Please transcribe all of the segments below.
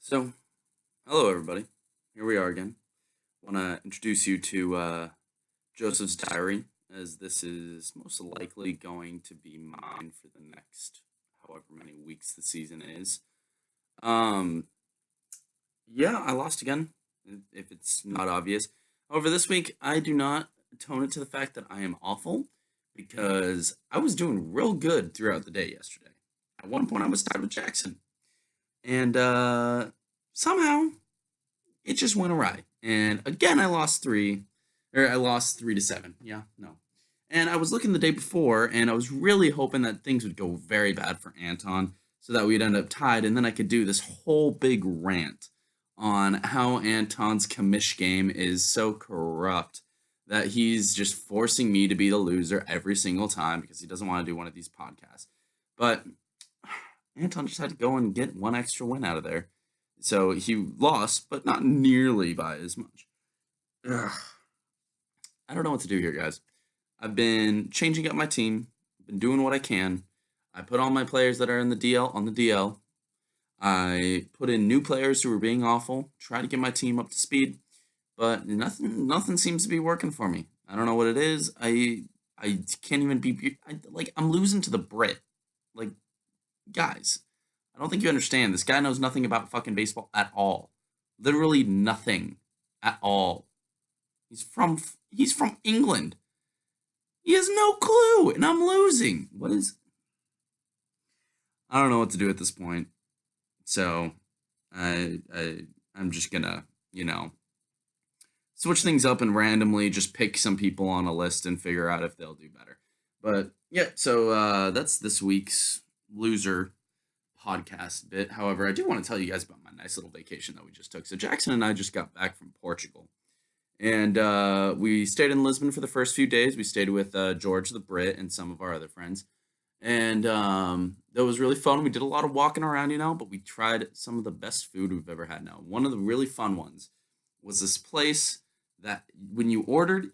So, hello everybody. Here we are again. Want to introduce you to Joseph's diary, as this is most likely going to be mine for the next however many weeks the season is. Um, yeah, I lost again, if it's not obvious. However, this week I do not atone it to the fact that I am awful because I was doing real good throughout the day yesterday. At one point, I was tied with Jackson, and somehow it just went awry. And again, I lost 3-7. Yeah, no. And I was looking the day before, and I was really hoping that things would go very bad for Anton, so that we'd end up tied, and then I could do this whole big rant on how Anton's commish game is so corrupt that he's just forcing me to be the loser every single time because he doesn't want to do one of these podcasts. But Anton just had to go and get one extra win out of there. So he lost, but not nearly by as much. Ugh. I don't know what to do here, guys. I've been changing up my team, been doing what I can. I put all my players that are in the DL on the DL. I put in new players who were being awful, try to get my team up to speed, but nothing seems to be working for me. I don't know what it is. I can't even I'm losing to the Brit. Like, guys, I don't think you understand. This guy knows nothing about fucking baseball at all. Literally nothing at all. He's from England. He has no clue, and I'm losing. I don't know what to do at this point. So I'm just gonna, switch things up and randomly just pick some people on a list and figure out if they'll do better. But yeah, so that's this week's loser podcast bit. However, I do want to tell you guys about my nice little vacation that we just took. So Jackson and I just got back from Portugal, and we stayed in Lisbon for the first few days. We stayed with George the Brit and some of our other friends, and that was really fun. We did a lot of walking around, but we tried some of the best food we've ever had. Now, one of the really fun ones was this place that when you ordered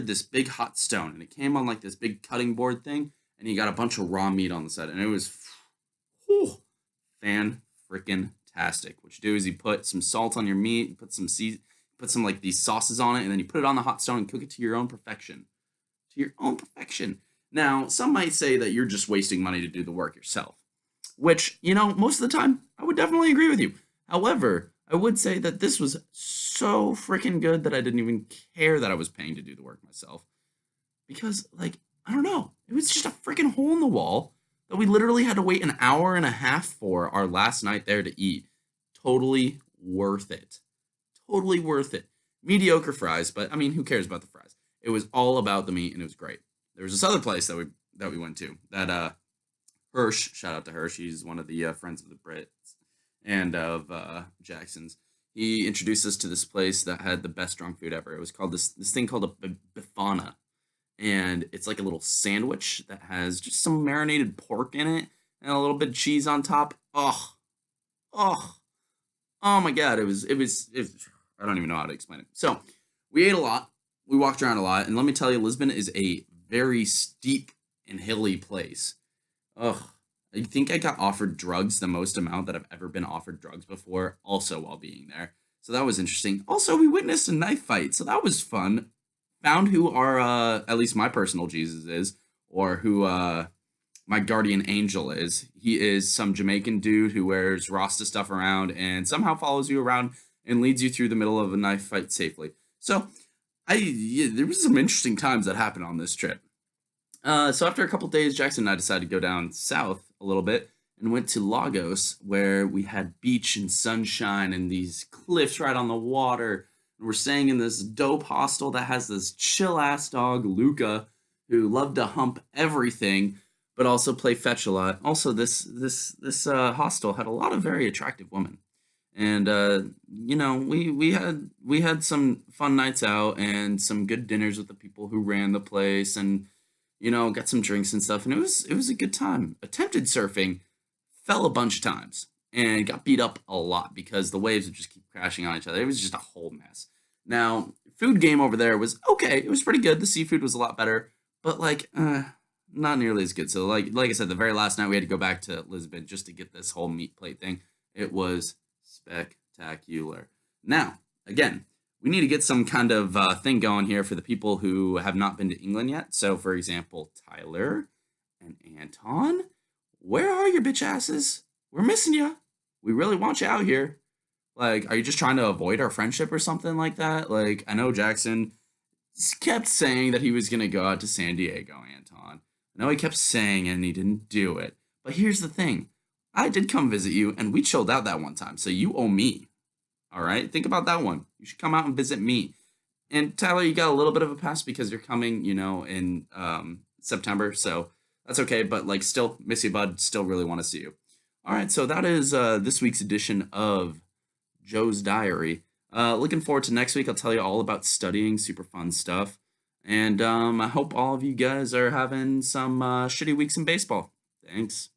this big hot stone, and it came on like this big cutting board thing, and you got a bunch of raw meat on the side, and it was whew, fan freaking tastic. What you do is you put some salt on your meat, you put some like these sauces on it, and then you put it on the hot stone and cook it to your own perfection. To your own perfection. Now, some might say that you're just wasting money to do the work yourself, which, most of the time, I would definitely agree with you. However, I would say that this was so freaking good that I didn't even care that I was paying to do the work myself. Because, I don't know, it was just a freaking hole in the wall that we literally had to wait an hour and a half for our last night there to eat. Totally worth it. Totally worth it. Mediocre fries, but I mean, who cares about the fries? It was all about the meat, and it was great. There was this other place that we went to that Hirsch, shout out to Hirsch, he's one of the friends of the Brits and of Jackson's. He introduced us to this place that had the best drunk food ever. It was called this thing called a bifana, and it's like a little sandwich that has just some marinated pork in it and a little bit of cheese on top. Oh, oh, oh my god! It was. I don't even know how to explain it. So we ate a lot. We walked around a lot, and let me tell you, Lisbon is a very steep and hilly place. Ugh. I think I got offered drugs the most amount that I've ever been offered drugs before, also while being there. So that was interesting. Also, we witnessed a knife fight, so that was fun. Found who our, at least my personal Jesus is, or who my guardian angel is. He is some Jamaican dude who wears Rasta stuff around and somehow follows you around and leads you through the middle of a knife fight safely. So, there was some interesting times that happened on this trip. So after a couple days, Jackson and I decided to go down south a little bit and went to Lagos, where we had beach and sunshine and these cliffs right on the water. And we're staying in this dope hostel that has this chill ass dog, Luca, who loved to hump everything, but also play fetch a lot. Also, this hostel had a lot of very attractive women, and we had some fun nights out and some good dinners with the people who ran the place, and got some drinks and stuff, and it was a good time. Attempted surfing, fell a bunch of times, and got beat up a lot because the waves would just keep crashing on each other. It was just a whole mess. Now, food game over there was okay. It was pretty good. The seafood was a lot better, but not nearly as good. So like I said, the very last night we had to go back to Lisbon just to get this whole meat plate thing. It was Spectacular. Now, again, we need to get some kind of thing going here for the people who have not been to England yet. So, for example, Tyler and Anton, where are your bitch asses? We're missing you. We really want you out here. Like, are you just trying to avoid our friendship or something like that? Like, I know Jackson kept saying that he was going to go out to San Diego, Anton. I know he kept saying it and he didn't do it. But here's the thing. I did come visit you and we chilled out that one time. So you owe me. All right? Think about that one. You should come out and visit me. And Tyler, you got a little bit of a pass because you're coming, in September. So that's okay. But like, still miss you, bud. Still really want to see you. All right. So that is this week's edition of Joe's Diary. Looking forward to next week. I'll tell you all about studying, super fun stuff. And I hope all of you guys are having some shitty weeks in baseball. Thanks.